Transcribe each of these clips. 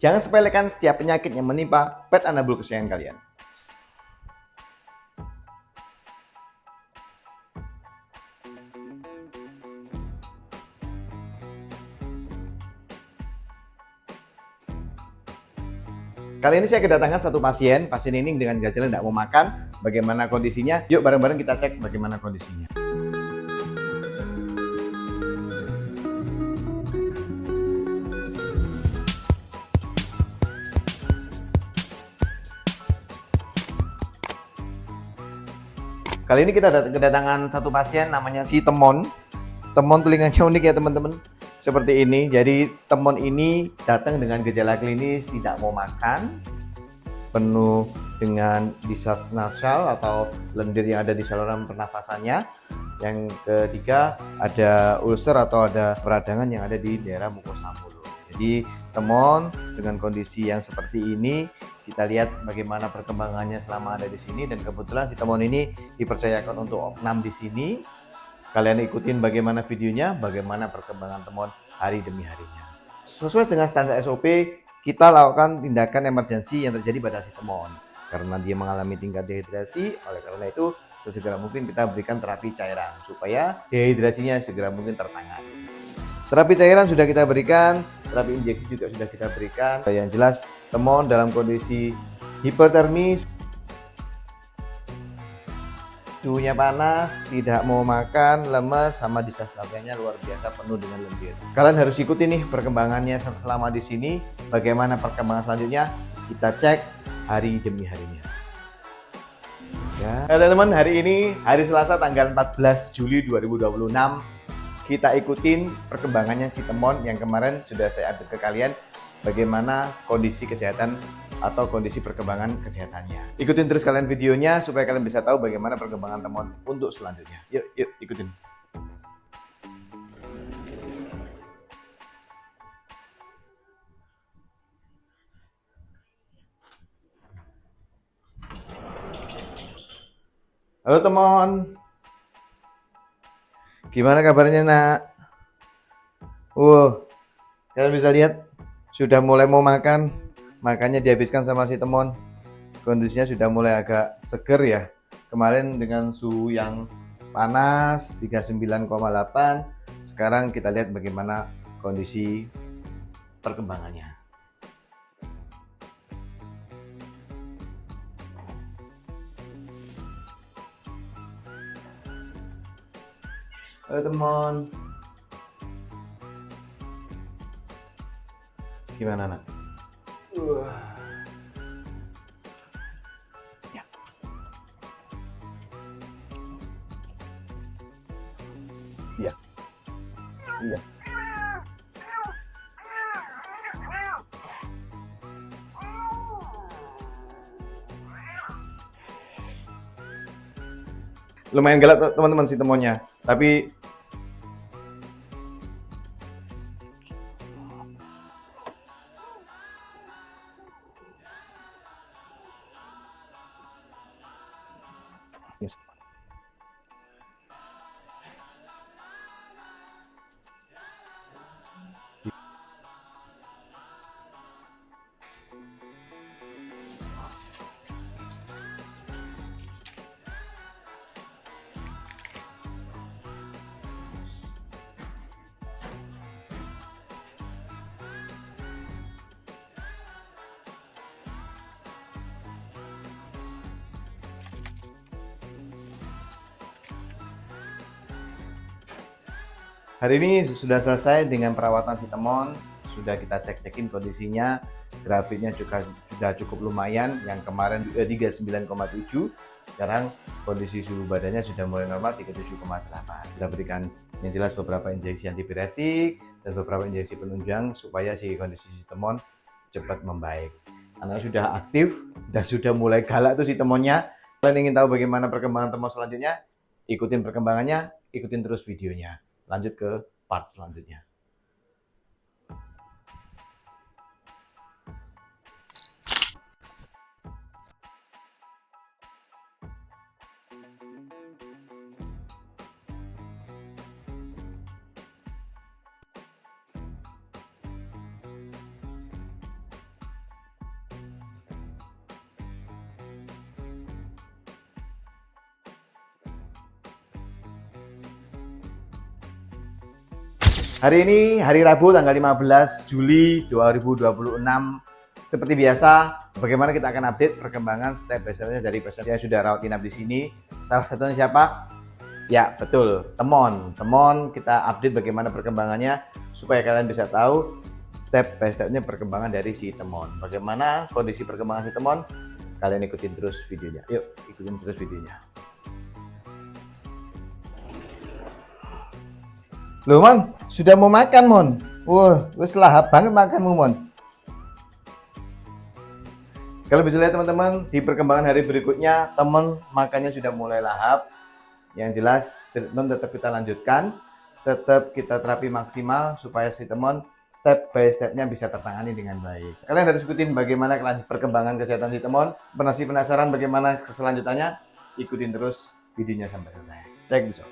Jangan sepelekan setiap penyakit yang menimpa pet anabul kesayangan kalian. Kali ini saya kedatangan satu pasien. Pasien ini dengan gejala tidak mau makan. Bagaimana kondisinya? Yuk bareng-bareng kita cek bagaimana kondisinya. Kali ini kita kedatangan satu pasien namanya si Temon. Temon telinganya unik ya teman-teman. Seperti ini. Jadi Temon ini datang dengan gejala klinis tidak mau makan, penuh dengan disas nasal atau lendir yang ada di saluran pernafasannya. Yang ketiga ada ulcer atau ada peradangan yang ada di daerah mukosa mulut. Jadi Temon dengan kondisi yang seperti ini, kita lihat bagaimana perkembangannya selama ada di sini. Dan kebetulan si Temon ini dipercayakan untuk opnam di sini. Kalian ikutin bagaimana videonya, bagaimana perkembangan Temon hari demi harinya. Sesuai dengan standar SOP, kita lakukan tindakan emergensi yang terjadi pada si Temon. Karena dia mengalami tingkat dehidrasi, oleh karena itu sesegera mungkin kita berikan terapi cairan supaya dehidrasinya segera mungkin tertangani. Terapi cairan sudah kita berikan, terapi injeksi juga sudah kita berikan. Yang jelas Temon dalam kondisi hipotermi, suhunya panas, tidak mau makan, lemes, sama disas nasalnya luar biasa penuh dengan lendir. Kalian harus ikuti nih perkembangannya selama di sini. Bagaimana perkembangan selanjutnya? Kita cek hari demi harinya. Ya, teman-teman, hari ini hari Selasa tanggal 14 Juli 2026. Kita ikutin perkembangannya si Temon yang kemarin sudah saya update ke kalian. Bagaimana kondisi kesehatan atau kondisi perkembangan kesehatannya. Ikutin terus kalian videonya supaya kalian bisa tahu bagaimana perkembangan Temon untuk selanjutnya. Yuk ikutin. Halo Temon. Gimana kabarnya nak? Kalian bisa lihat sudah mulai mau makan. Makanya dihabiskan sama si Temon. Kondisinya sudah mulai agak seger ya. Kemarin dengan suhu yang panas 39,8. Sekarang kita lihat bagaimana kondisi perkembangannya. Halo Temon. Gimana nak? Ya. Iya. Iya. Lumayan galak teman-teman si Temonnya, tapi yes. Hari ini sudah selesai dengan perawatan si Temon, sudah kita cek-cekin kondisinya, grafiknya juga sudah cukup lumayan, yang kemarin 39,7, sekarang kondisi suhu badannya sudah mulai normal 37,8. Kita berikan yang jelas beberapa injeksi antipiretik dan beberapa injeksi penunjang supaya si kondisi si Temon cepat membaik. Anaknya sudah aktif dan sudah mulai galak tuh si Temonnya. Kalian ingin tahu bagaimana perkembangan Temon selanjutnya? Ikutin perkembangannya, ikutin terus videonya. Lanjut ke part selanjutnya. Hari ini hari Rabu tanggal 15 Juli 2026. Seperti biasa, bagaimana kita akan update perkembangan step by step-nya dari pasien yang sudah rawat inap di sini. Salah satunya siapa? Ya, betul, Temon. Temon kita update bagaimana perkembangannya supaya kalian bisa tahu step by step-nya perkembangan dari si Temon. Bagaimana kondisi perkembangan si Temon? Kalian ikutin terus videonya. Yuk, ikutin terus videonya. Loh Mon, sudah mau makan Mon? Wah, wis lahap banget makanmu Mon. Kalau bisa lihat teman-teman, di perkembangan hari berikutnya, Temon makannya sudah mulai lahap. Yang jelas, treatment tetap kita lanjutkan, tetap kita terapi maksimal supaya si Temon step by step-nya bisa tertangani dengan baik. Kalian harus ikutin bagaimana perkembangan kesehatan si Temon. Masih penasaran bagaimana keselanjutannya? Ikutin terus videonya sampai selesai. Check this out.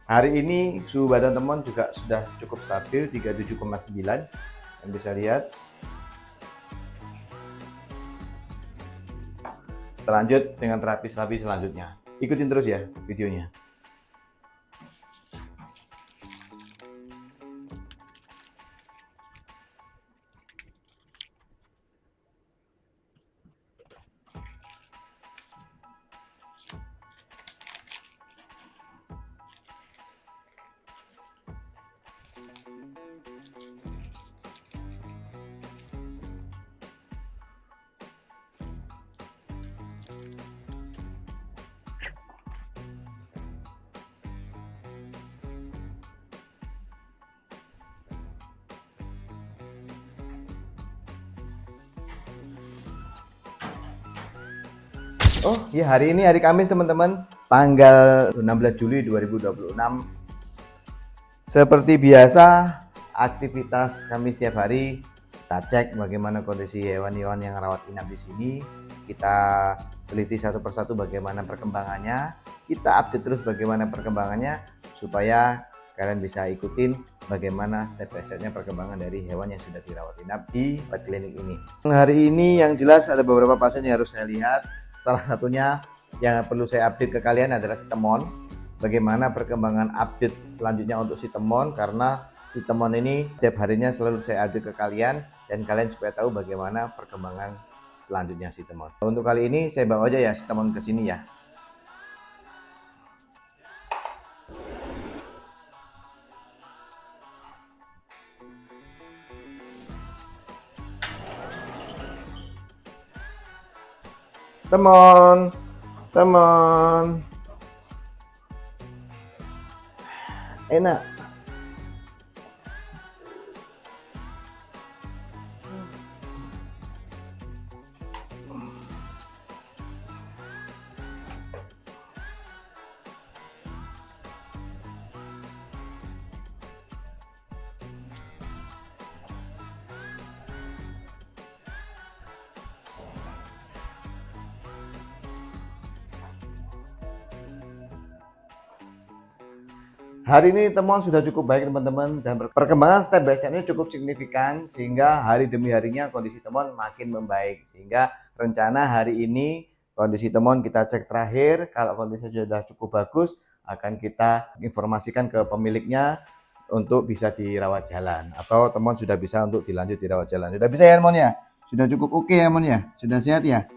Hari ini suhu badan Temon juga sudah cukup stabil 37,9 yang bisa lihat. Kita lanjut dengan terapi selanjutnya. Ikutin terus ya videonya. Oh ya, hari ini hari Kamis teman-teman, tanggal 16 Juli 2026. Seperti biasa, aktivitas kami setiap hari kita cek bagaimana kondisi hewan-hewan yang rawat inap di sini. Kita teliti satu persatu bagaimana perkembangannya. Kita update terus bagaimana perkembangannya supaya kalian bisa ikutin bagaimana step by step-nya perkembangan dari hewan yang sudah dirawat inap di pet clinic ini. Hari ini yang jelas ada beberapa pasien yang harus saya lihat. Salah satunya yang perlu saya update ke kalian adalah si Temon. Bagaimana perkembangan update selanjutnya untuk si Temon, karena si Temon ini setiap harinya selalu saya update ke kalian dan kalian supaya tahu bagaimana perkembangan selanjutnya si Temon. Untuk kali ini saya bawa aja ya si Temon ke sini ya. Temon, Temon, enak. Hari ini Temon sudah cukup baik teman-teman, dan perkembangan step by step-nya cukup signifikan sehingga hari demi harinya kondisi Temon makin membaik. Sehingga rencana hari ini kondisi Temon kita cek terakhir, kalau kondisi sudah cukup bagus akan kita informasikan ke pemiliknya untuk bisa dirawat jalan, atau Temon sudah bisa untuk dilanjut dirawat jalan. Sudah bisa ya Temon ya? Sudah cukup oke ya Temon ya? Sudah sehat ya?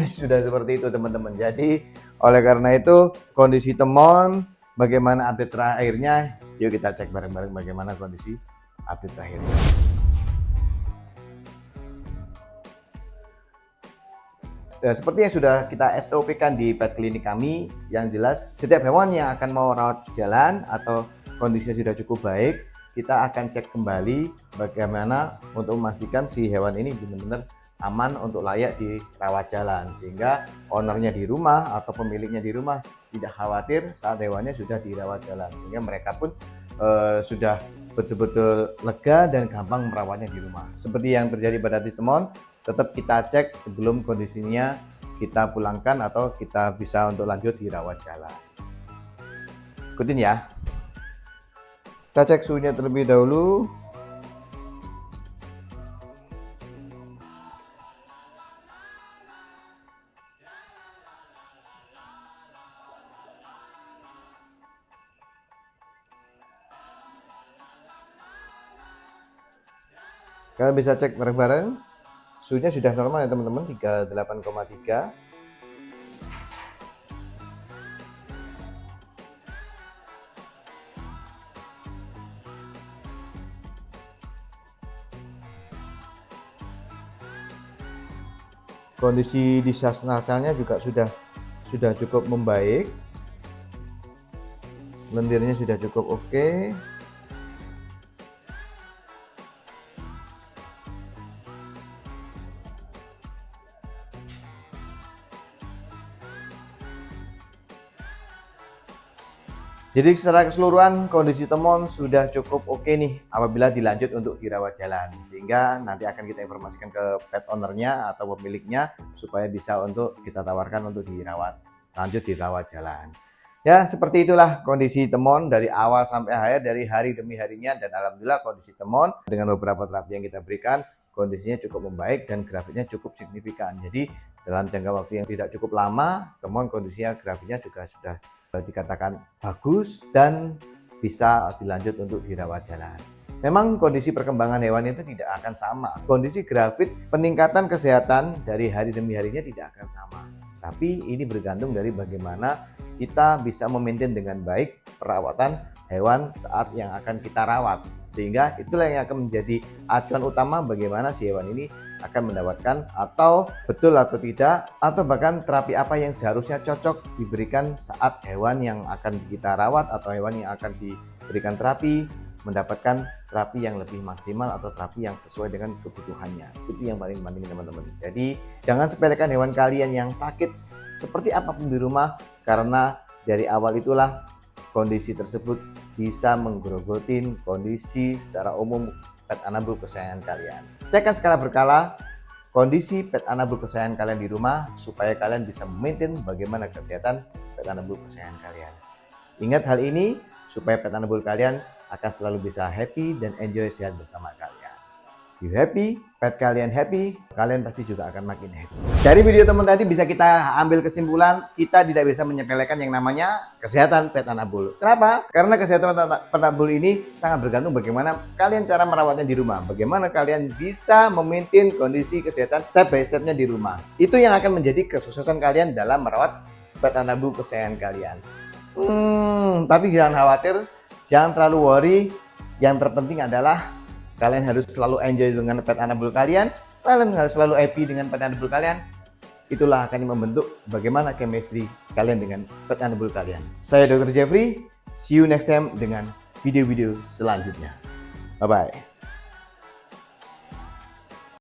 Sudah seperti itu teman-teman. Jadi oleh karena itu kondisi Temon, bagaimana update terakhirnya, yuk kita cek bareng-bareng bagaimana kondisi update terakhirnya. Nah, seperti yang sudah kita SOP-kan di pet klinik kami, yang jelas setiap hewan yang akan mau rawat jalan atau kondisinya sudah cukup baik, kita akan cek kembali bagaimana untuk memastikan si hewan ini benar-benar aman untuk layak dirawat jalan, sehingga ownernya di rumah atau pemiliknya di rumah tidak khawatir saat hewannya sudah dirawat jalan, sehingga mereka pun sudah betul-betul lega dan gampang merawatnya di rumah. Seperti yang terjadi pada Tistemon, tetap kita cek sebelum kondisinya kita pulangkan atau kita bisa untuk lanjut dirawat jalan. Ikutin ya. Kita cek suhunya terlebih dahulu. Kalian bisa cek bareng-bareng. Suhunya sudah normal ya teman-teman, 38,3. Kondisi di sas nasalnya juga sudah cukup membaik. Lendirnya sudah cukup oke. Jadi secara keseluruhan kondisi Temon sudah cukup oke nih apabila dilanjut untuk dirawat jalan, sehingga nanti akan kita informasikan ke pet ownernya atau pemiliknya supaya bisa untuk kita tawarkan untuk lanjut dirawat jalan. Ya, seperti itulah kondisi Temon dari awal sampai akhir, dari hari demi harinya, dan alhamdulillah kondisi Temon dengan beberapa terapi yang kita berikan kondisinya cukup membaik dan grafiknya cukup signifikan. Jadi dalam jangka waktu yang tidak cukup lama, Temon kondisinya grafiknya juga sudah dikatakan bagus dan bisa dilanjut untuk dirawat jalan. Memang kondisi perkembangan hewan itu tidak akan sama. Kondisi grafik peningkatan kesehatan dari hari demi harinya tidak akan sama. Tapi ini bergantung dari bagaimana kita bisa memaintain dengan baik perawatan hewan saat yang akan kita rawat. Sehingga itulah yang akan menjadi acuan utama bagaimana si hewan ini akan mendapatkan atau betul atau tidak, atau bahkan terapi apa yang seharusnya cocok diberikan saat hewan yang akan kita rawat atau hewan yang akan diberikan terapi mendapatkan terapi yang lebih maksimal atau terapi yang sesuai dengan kebutuhannya. Itu yang paling penting teman-teman. Jadi jangan sepelekan hewan kalian yang sakit seperti apapun di rumah, karena dari awal itulah kondisi tersebut bisa menggerogotin kondisi secara umum pet anabul kesayangan kalian. Cekkan skala berkala kondisi pet anabul kesayangan kalian di rumah supaya kalian bisa memaintain bagaimana kesehatan pet anabul kesayangan kalian. Ingat hal ini supaya pet anabul kalian akan selalu bisa happy dan enjoy sehat bersama kalian. You happy, pet kalian happy, kalian pasti juga akan makin happy. Dari video teman tadi bisa kita ambil kesimpulan, kita tidak bisa menyepelekan yang namanya kesehatan pet anabul. Kenapa? Karena kesehatan pet anabul ini sangat bergantung bagaimana kalian cara merawatnya di rumah. Bagaimana kalian bisa memaintain kondisi kesehatan step by stepnya di rumah. Itu yang akan menjadi kesuksesan kalian dalam merawat pet anabul kesayangan kalian. Tapi jangan khawatir, jangan terlalu worry. Yang terpenting adalah kalian harus selalu enjoy dengan pet anabul kalian. Kalian harus selalu happy dengan pet anabul kalian. Itulah akan membentuk bagaimana chemistry kalian dengan pet anabul kalian. Saya Dr. Jeffrey. See you next time dengan video-video selanjutnya. Bye-bye.